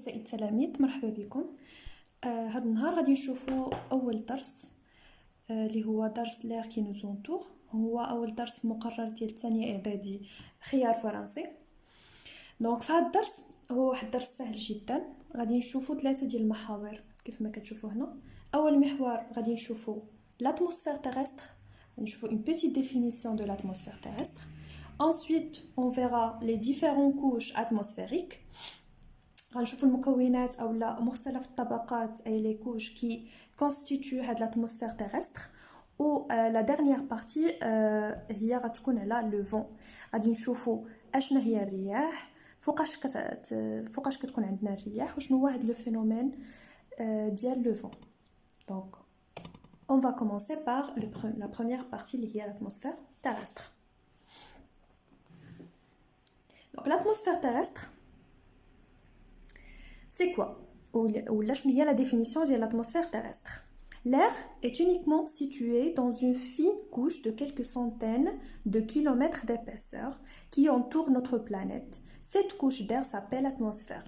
أعزائي التلاميذ، مرحبا بكم. هذا النهار غادي نشوفوا أول درس اللي هو درس لير كي نو زونتور. هو أول درس مقرر ديال الثانية إعدادي خيار فرنسي. دونك في هذا الدرس هو واحد الدرس سهل جدا. غادي نشوفوا 3 ديال المحاور كيف ما كتشوفوا هنا. أول محور غادي نشوفوا l'atmosphère terrestre. نشوفوا une petite définition de l'atmosphère terrestre. Ensuite, on verra les différentes couches atmosphériques. غنشوفوا المكونات او لا مختلف الطبقات اي لي كوش كي كونستيتيو هاد لاتموسفير تيرستر. و لا ديرنيير بارتي هي غتكون على لو فون. غادي نشوفوا اشنا هي الرياح، فوقاش كتكون عندنا الرياح، وشنو هو هاد لو فينومين ديال لو فون. دونك on va commencer par la première partie اللي هي l'atmosphère terrestre. Donc l'atmosphère terrestre, c'est quoi? Ou là, je la définition de l'atmosphère terrestre. L'air est uniquement situé dans une fine couche de quelques centaines de kilomètres d'épaisseur qui entoure notre planète. Cette couche d'air s'appelle l'atmosphère.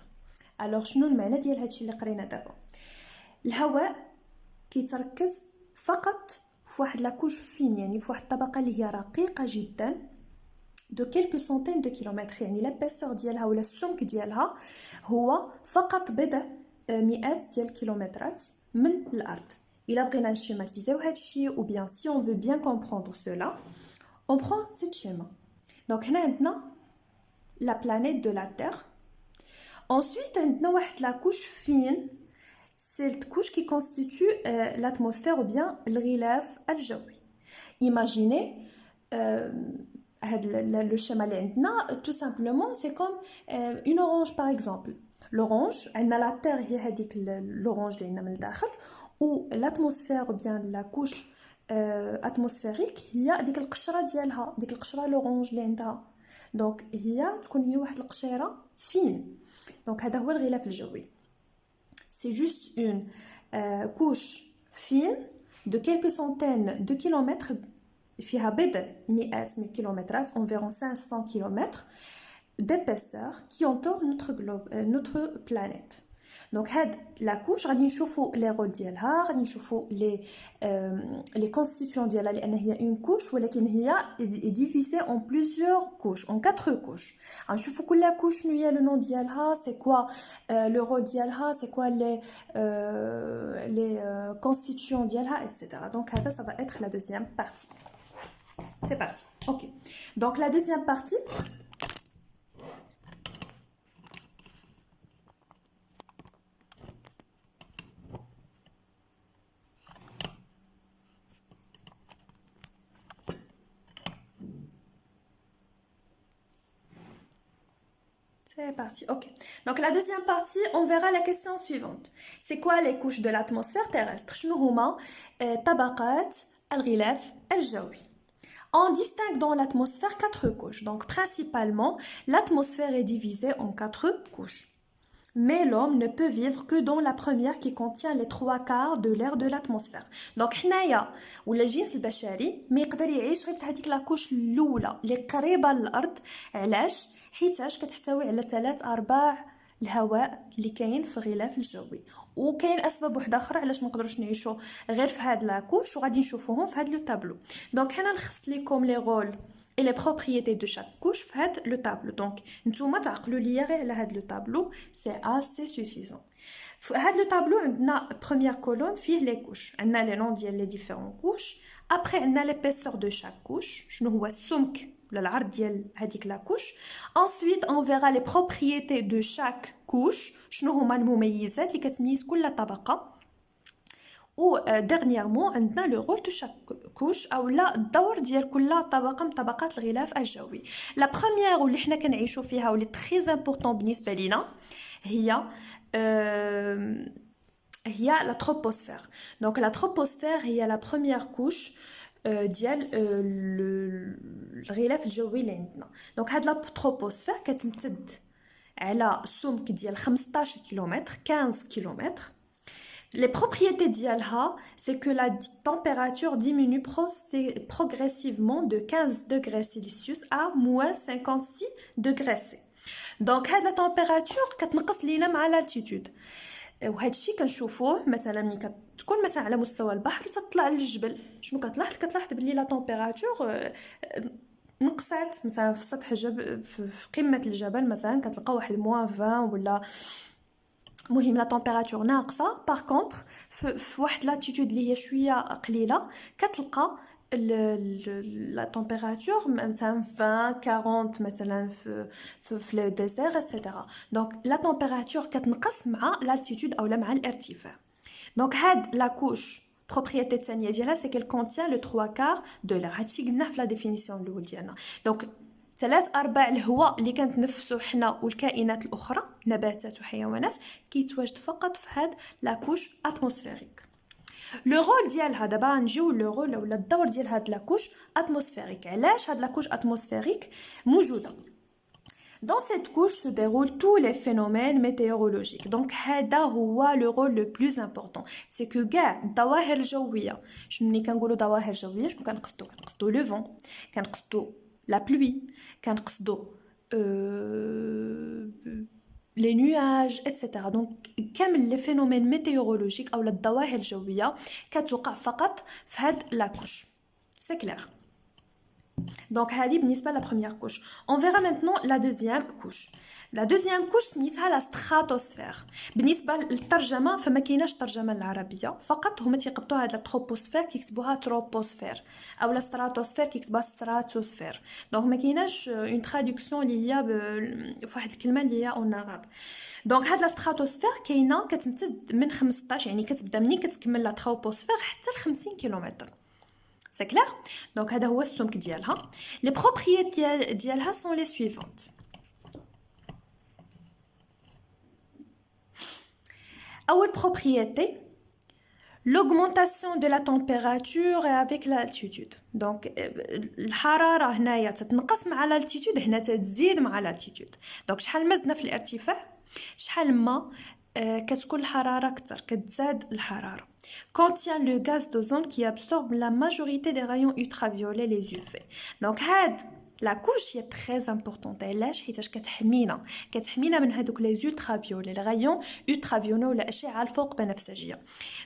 Alors, شنو المعنى ديال هادشي اللي قرينا دابا؟ الهواء كيتركز فقط في واحد لا كوش فين، يعني في واحد الطبقة اللي هي رقيقة جدا de quelques centaines de kilomètres. يعني l'épaisseur ديالها ولا السمك ديالها هو فقط بضع مئات ديال الكيلومترات من الارض. الا بغينا نشيماتيزيو هادشي ou bien si on veut bien comprendre cela, on prend cette schéma. donc هنا عندنا la planète de la terre. ensuite عندنا واحد la couche fine, cette couche qui constitue l'atmosphère ou bien الغلاف الجوي. imaginez le schéma اللي عندنا tout simplement c'est comme une orange par exemple. l'orange عندنا la terre هي هذيك l'orange اللي عندنا من الداخل، و l'atmosphère ou bien la couche atmosphérique هي ديك القشره ديالها، ديك القشره l'orange اللي عندها. دونك هي تكون هي واحد القشيره فين. دونك هذا هو الغلاف الجوي. c'est juste une couche fine de quelques centaines de kilomètres فيها بضع مئات من الكيلومترات environ 500 km d'épaisseur qui entoure notre globe, notre planète. donc هاد la couche غادي نشوفوا les rôles ديالها، غادي نشوفوا les constituants ديالها لان هي une couche ولكن هي divisée en plusieurs couches, en 4 couches. غنشوفوا كل couche شنو هي le nom ديالها، c'est quoi le rôle ديالها، c'est quoi les constituants ديالها etc. donc هذا ça va être la deuxième partie. C'est parti. Ok. Donc la deuxième partie. C'est parti. Ok. Donc la deuxième partie, on verra la question suivante. C'est quoi les couches de l'atmosphère terrestre? شنو هما طبقات الغلاف الجوي. On distingue dans l'atmosphère 4 couches. Donc, principalement, l'atmosphère est divisée en 4 couches. Mais l'homme ne peut vivre que dans la première qui contient les 3/4 de l'air de l'atmosphère. Donc, حنايا ولا الجنس البشري ما يقدر يعيش غير في هذيك لا كوش الاولى اللي قريبه للارض. علاش؟ حيتاش كتحتوي على 3/4 الهواء اللي كاين في الغلاف الجوي. وكاين اسباب وحده اخرى علاش ما نقدروش نعيشوا غير في هاد لاكوش، وغادي نشوفوهم في هاد لو طابلو. دونك هنا لخصت لكم لي رول et les propriétés de chaque couche في هاد لو طابلو. دونك نتوما تعقلوا ليا غير على هاد لو طابلو، سي assez suffisant. في هاد لو طابلو عندنا première colonne فيه لي كوش، عندنا لي نون ديال لي ديفيرون كوش. après عندنا l'épaisseur de chaque couche، شنو هو السمك ولا العرض ديال هذيك لا كوش. ensuite on verra les propriétés de chaque couche، شنو هما المميزات اللي كتميز كل طبقه. و dernièrement عندنا لو رول دو شاك كوش او لا الدور ديال كل طبقه من طبقات الغلاف الجوي. لا بروميير واللي حنا كنعيشوا فيها واللي تري امبورطون بالنسبه لينا هي لا troposphère. donc la troposphère هي لا بروميير كوش ديال الغلاف الجوي اللي عندنا. دونك هاد لا تروبوسفير كتمتد على سمك ديال 15 كيلومتر 15 كيلومتر. Les propriétés ديالها c'est que la température diminue progressivement de 15 degrés Celsius à moins 56 degrés C. دونك هاد لا تمبيراتور كتنقص لينا مع لالتيتود، وهذا الشيء كنشوفوه مثلا ملي كتكون مثلا على مستوى البحر وتطلع للجبل. شنو كتلاحظ بلي لا تمبيراتور نقصات مثلا في سطح جبل، في قمه الجبل مثلا كتلقى واحد موان 20 ولا مهم لا تمبيراتور ناقصه. باغ كونطخ في واحد لاتيتود اللي هي شويه قليله كتلقى لا تمبيراتور مثلا 20 40 مثلا في لو ديزير ايتترا. دونك لا تمبيراتور كتنقص مع لالتيتود اولا مع الارتفاع. دونك هاد لا كوش بروبريتي الثانيه ديالها سي كيل كونتيان لو 3 كار دو لير. هادشي قلناه في لا ديفينيسيون الاول ديالنا. دونك 3/4 الهواء اللي كنتنفسو حنا والكائنات الاخرى نباتات وحيوانات كيتواجد فقط في هاد لا كوش اتموسفيريك. لو رول ديالها دابا نجيو لو رول ولا الدور ديال هاد لا كوش اتموسفيريك. علاش هاد لا كوش اتموسفيريك موجوده؟ Dans cette couche se déroulent tous les phénomènes météorologiques. Donc, هذا هو le rôle le plus important. C'est que كاع الظواهر الجوية، ملي كنقولوا ظواهر جوية شنو كنقصدوا لو فون، كنقصدوا لا بلوي، كنقصدوا les nuages etc. Donc كامل لي فينومين ميتيورولوجيك او الظواهر الجوية كتوقع فقط في هاد لا كوش. سي كلير. Donc, هذه بالنسبة la première couche. On verra maintenant la deuxième couche. La deuxième couche سميتها la stratosphère. بالنسبة للترجمة فما كايناش ترجمة للعربية، فقط هما تيقبطوا هاد la troposphère كيكتبوها troposphère، أو la stratosphère كيكتبوها stratosphère. Donc ما كايناش une traduction اللي هي فواحد الكلمة اللي هي en arabe. دونك هاد لا stratosphère كاينه كتمتد من 15، يعني كتبدا منين كتكمل لا troposphère حتى ل 50 كيلومتر. C'est clair? Donc, هذا هو السمك ديالها. Les propriétés ديالها sont les suivantes. أول propriété, l'augmentation de la température avec l'altitude. Donc, الحرارة هنايا تتنقص مع l'altitude، هنا تتزيد مع l'altitude. Donc, شحال ما زدنا في الارتفاع شحال ما كتكون الحرارة أكثر، كتزاد الحرارة. Contient le gaz d'ozone qui absorbe la majorité des rayons ultraviolets, les UV. Donc, la couche est très importante. علاش؟ حيتاش كتحمينا من هذوك les ultraviolets, les rayons ultraviolets ولا الأشعة الفوق بنفسجية.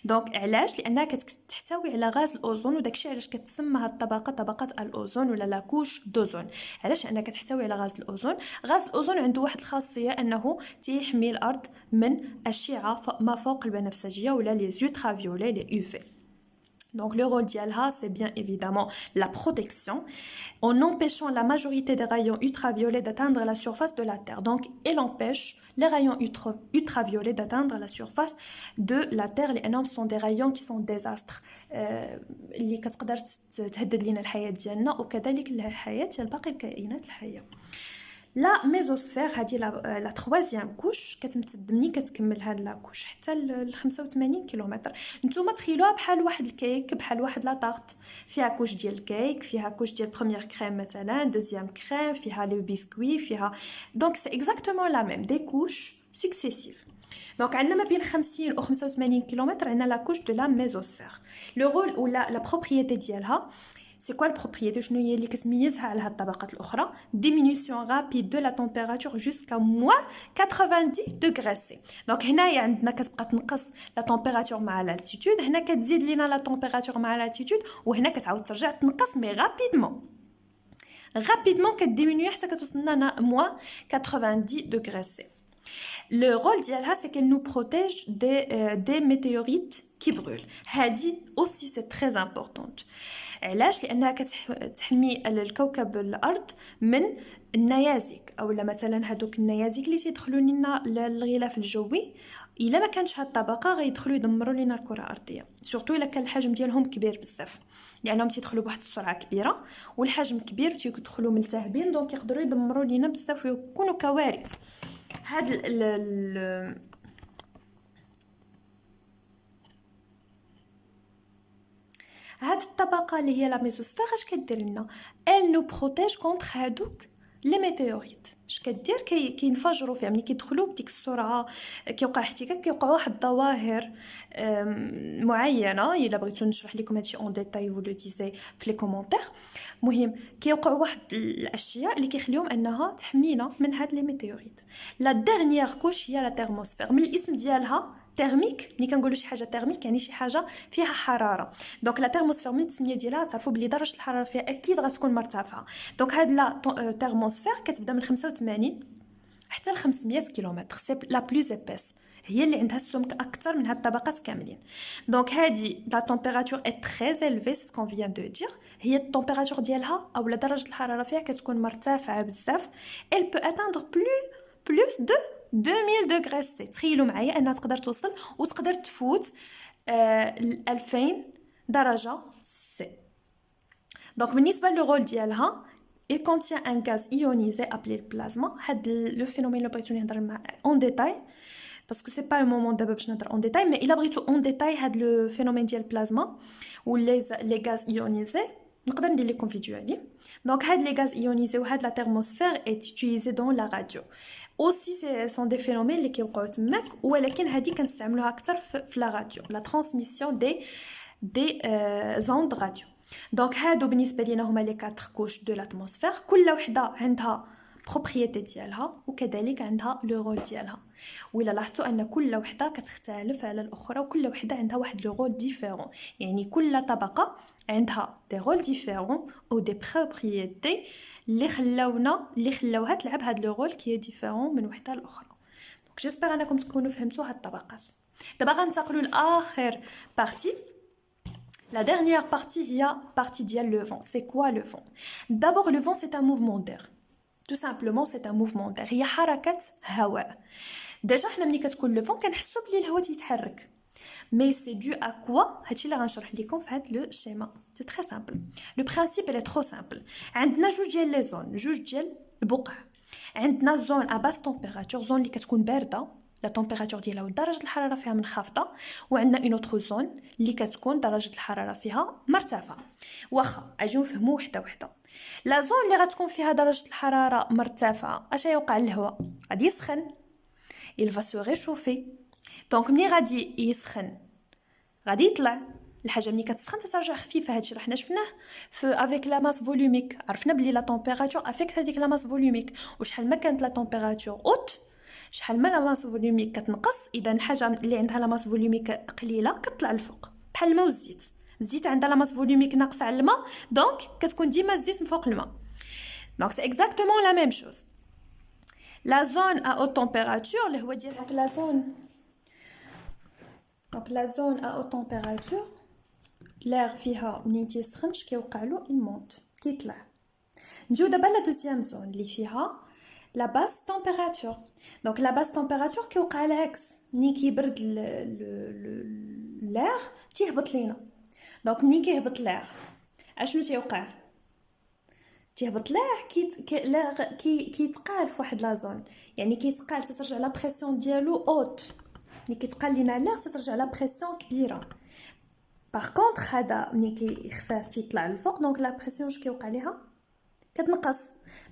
دونك علاش؟ لأنها كتحتوي على غاز الأوزون، وداكشي علاش كتسمى هاد الطبقة طبقة الأوزون ولا لا كوش دوزون. علاش؟ لأنها كتحتوي على غاز الأوزون. غاز الأوزون عنده واحد الخاصية أنه تيحمي الأرض من أشعة ما فوق البنفسجية ولا les ultraviolets, les UV. Donc le rôle d'IALHA, c'est bien évidemment la protection en empêchant la majorité des rayons ultraviolets d'atteindre la surface de la Terre. Donc elle empêche les rayons ultraviolets d'atteindre la surface de la Terre. Les énormes sont des rayons qui sont des astres اللي كتقدر تهدد لنا الحياة ديالنا وكذلك الحياة ديال باقي الكائنات الحية. لا ميزوسفير هذه لا تروازيام كوش كتمتد منين كتكمل هاد لا كوش حتى ل 85 كيلومتر. نتوما تخيلوها بحال واحد الكيك، بحال واحد لا طارت فيها كوش ديال الكيك، فيها كوش ديال بروميير كريم مثلا، دوزيام كريم، فيها لو بيسكوي، فيها دونك سي اكزاكتومون لا ميم دي كوش سكسيسيف. دونك عندنا ما بين 50 و 85 كيلومتر عندنا لا كوش دو لا ميزوسفير. لو رول ولا لا بروبريتي ديالها C'est quoi le propriété? شنو هي اللي كتميزها على هاد الطبقات الأخرى؟ Diminution rapide de la température jusqu'à moins 90 degrés C. Donc هنايا عندنا كتبقى تنقص la température مع l'altitude، هنا كتزيد لينا la température مع l'altitude، وهنا كتعاود ترجع تنقص مي rapidement كتديمينيو حتى كتوصل لنا moins 90 degrés C. Le rôle ديالها c'est qu'elle nous protège des météorites qui brûlent. هذه aussi c'est très importante. علاش؟ لانها كتحمي الكوكب الارض من النيازك، او مثلا هذوك النيازك اللي تيدخلوا لنا للغلاف الجوي. الا ما كانش هاد الطبقه غيدخلوا يدمروا لنا الكره الارضيه، سورتو الا كان الحجم ديالهم كبير بزاف، لانهم تيدخلوا بواحد السرعه كبيره والحجم كبير تيدخلوا ملتهبين، دونك يقدروا يدمروا لنا بزاف ويكونوا كوارث. هاد هاد الطبقه اللي هي لا ميزوسفير اش كدير لنا؟ ال نو بروتيج كونتر هادوك لي ميتيوريت. اش كدير؟ كينفجروا فيها ملي كيدخلوا بديك السرعه، كيوقع احتكاك، كيوقع واحد الظواهر معينه. الا بغيتو نشرح لكم هادشي اون ديتاي و لو ديزاي في لي كومونتير. مهم كيوقعوا واحد الاشياء اللي كيخليهم انها تحمينا من هاد لي ميتيوريت. لا ديرنيير كوش هي لا تيرموسفير، من الاسم ديالها تيرميك. ملي كنقولوا شي حاجه تيرميك يعني شي حاجه فيها حراره. دونك لا تيرموسفير من التسميه ديالها تعرفوا بلي درجه الحراره فيها اكيد غتكون مرتفعه. دونك هاد لا تيرموسفير كتبدا من 85 حتى ل 500 كيلومتر، سي لا بلوز ايبيس، هي اللي عندها السمك اكثر من هاد الطبقات كاملين. دونك هادي لا تمبيراتور اي تري الفي، سي سكون فيان دو دير، هي التمبيراتور ديالها او درجه الحراره فيها كتكون مرتفعه بزاف. elle peut atteindre plus de 2000 degrés سي. تخيلوا معايا انها تقدر توصل وتقدر تفوت 2000 درجه سي. دونك بالنسبه لو رول ديالها il contient un gaz ionisé appelé le plasma. هاد لو فينومين لو بغيتو نهضر en détail parce que c'est pas un moment d'abord باش نهضر en détail, mais il a بغيتو en détail هاد لو فينومين ديال البلازما و لي غاز ايونيزي نقدر ندير لكم فيديو عليه. دونك هاد لي غاز ايونيزي و هاد لا تيرموسفير est utilisé dans la radio aussi. ce sont des phénomènes اللي كيوقعوا تماك، ولكن هادي كنستعملوها اكثر في لا راديو، لا ترانسميسيون دي زوند راديو. دونك هادو بالنسبه لينا هما لي 4 كوش دو لاتموسفير، كل وحده عندها بروبريتي ديالها وكذلك عندها لو رول ديالها. ولا لاحظتوا ان كل وحده كتختلف على الاخرى وكل وحده عندها واحد لو رول ديفيرون، يعني كل طبقه عندها دي رول ديفيرون او دي بروبريتي اللي خلاوها تلعب هاد لو رول كي ديفيرون من وحده لاخرى. دونك جيسبر انكم تكونوا فهمتوا هاد الطبقات. دابا غنتقلوا لاخر بارتي. La dernière partie هي partie ديال le vent. C'est quoi le vent? D'abord le vent c'est un mouvement d'air. Tout simplement c'est un mouvement d'air. هي حركة هواء. ديجا حنا ملي كتكون le vent كنحسوا بلي الهواء تيتحرك. Mais c'est dû à quoi? هادشي اللي غنشرح لكم في هاد لو شيما. C'est très simple. Le principe il est trop simple. عندنا جوج ديال لي زون، جوج ديال البقع. عندنا زون à basse température، زون اللي كتكون باردة، لا تمبيراتور ديالها ودرجه الحراره فيها منخفضه، وعندنا اون اوتر زون اللي كتكون درجه الحراره فيها مرتفعه. واخا اجيو نفهموا وحده وحده. لا زون اللي غتكون فيها درجه الحراره مرتفعه اش يوقع للهواء؟ غادي يسخن، il va se réchauffer. دونك ملي غادي يسخن غادي يطلع الحاجه، ملي كتسخن تترجع خفيفه. هادشي راه حنا شفناه في افيك لا ماس فوليوميك، عرفنا بلي لا تمبيراتور افيك هذيك لا ماس فوليوميك، وشحال ما كانت لا تمبيراتور اوت شحال ما لا ماس فوليوميك كتنقص. اذا الحاجه اللي عندها لا ماس فوليوميك قليله كتطلع الفوق، بحال الماء والزيت. الزيت عندها لا ماس فوليوميك ناقصه على الماء، دونك كتكون ديما الزيت من فوق الماء. دونك سي اكزاكتومون لا ميم شوز. لا زون ا اوت تمبيراتور اللي هو ديال هاد لا زون، دونك لا زون ا اوت تمبيراتور لير فيها منين تيسخن اش كيوقع له؟ المونت كيطلع. نجيو دابا لا دوزيام زون اللي فيها la basse température. Donc la basse température كيوقع العكس، ملي كيبرد l'air تيهبط لينا. دونك ملي كيهبط l'air اشنو تيوقع؟ تيهبط l'air كيتقال في واحد لا زون، يعني كيتقال تترجع لا بريسيون ديالو اوت. ملي كيتقال لينا l'air تترجع لا بريسيون كبيره. باغ كونطخ هذا ملي كيخفاف تيطلع للفوق، دونك لا بريسيون اش كيوقع ليها؟ كتنقص.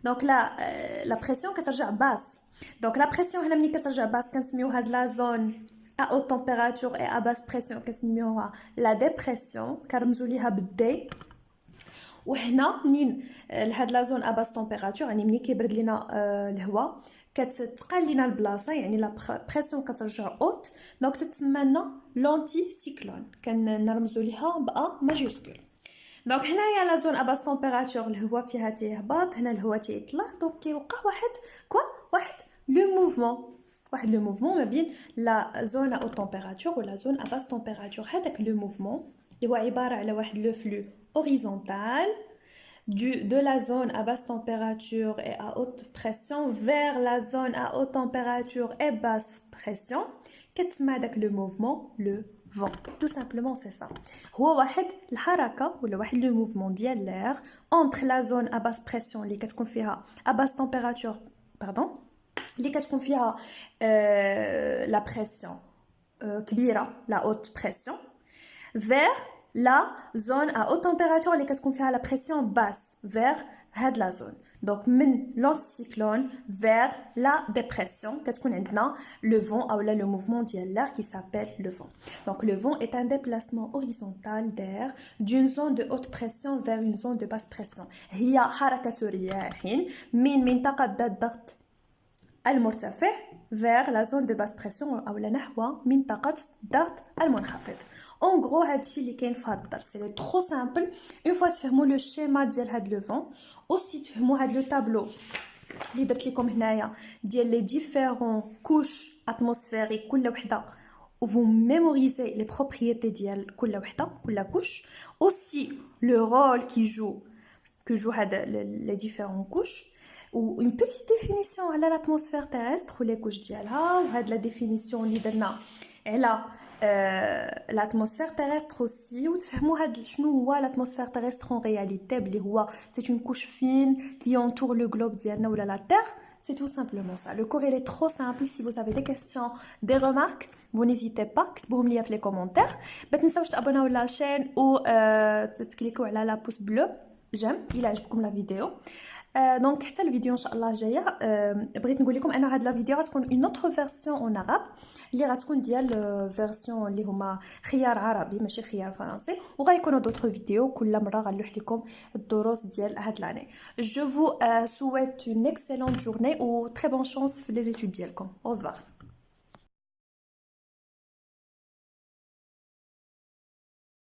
دونك لا بريسيون كترجع باس. دونك لا بريسيون هنا ملي كترجع باس كنسميو هاد لا زون ا اوت تمبيراتور اي ا باس بريسيون كنسميوها لا ديبريسيون، كنرمزوا ليها بالدي. وهنا منين لهاد لا زون ا باس تمبيراتور يعني ملي كيبرد لينا الهواء كتتقال لينا البلاصه، يعني لا بريسيون كترجع اوت، دونك تتسمى لنا لونتي سيكلون، كنرمزوا ليها با ماجيسكول. دونك هنايا لا زون ا باس تمبيراتور الهواء فيها تيهبط، هنا الهواء تيطلع، دونك كيوقع واحد لو موفمون، واحد لو موفمون ما بين لا زون ا اوت تمبيراتور ولا زون ا باس تمبيراتور. هذاك لو موفمون اللي هو عباره على واحد لو فلو اوريزونتال de la zone à basse température et à haute pression vers la zone à haute température et basse pression, كتسمى داك لو موفمون لو vent. Tout simplement c'est ça. هو واحد الحركه ولا واحد لو موفمون ديال l'air entre la zone à basse pression اللي كتكون فيها à basse température اللي كتكون فيها la pression كبيره la haute pression vers la zone à haute température اللي كتكون فيها la pression basse vers هاد la zone. Donc من l'anticyclone vers la dépression كتكون عندنا le vent ou le mouvement ديال l'air qui s'appelle le vent. Donc le vent est un déplacement horizontal d'air d'une zone de haute pression vers une zone de basse pression. هي حركة رياح من منطقة ذات ضغط المرتفع vers la zone de basse pression أو نحو منطقة ضغط المنخفض. En gros هادشي اللي كاين في هاد الدرس. C'est trop simple. Une fois تفهموا le schéma ديال هاد le vent, aussi تفهموا هاد le tableau اللي درت لكم هنايا ديال les différents couches atmosphériques كل وحده où vous mémorisez les propriétés ديال كل وحده كل couche. Aussi le rôle que joue les différentes couches. Ou une petite définition à l'atmosphère terrestre ou les couches ديالها وهاد la définition اللي درنا على l'atmosphère terrestre aussi وتفهموا هاد شنو هو l'atmosphère terrestre en réalité بلي هو c'est une couche fine qui entoure le globe ديالنا ولا la terre. C'est tout simplement ça. Le cours il est trop simple. Si vous avez des questions, des remarques, vous n'hésitez pas, اكتبوهم لي في les commentaires. ما تنساوش تابوناو la chaîne ou تكليكوا على la pouce bleu j'aime إلا عجبكم la vidéo. دونك حتى الفيديو ان شاء الله جايه. بغيت نقول لكم ان هاد لا فيديو غتكون اون اوتر فيرسيون اون عرب اللي غتكون ديال فيرسيون اللي هما خيار عربي ماشي خيار فرنسي وغيكونوا دوطر فيديو كل مره غنلوح لكم الدروس ديال هاد لاني. جو فو سويت اون اكسلونت جورني و تري بون شانس في لي زيتود ديالكم. او revoir.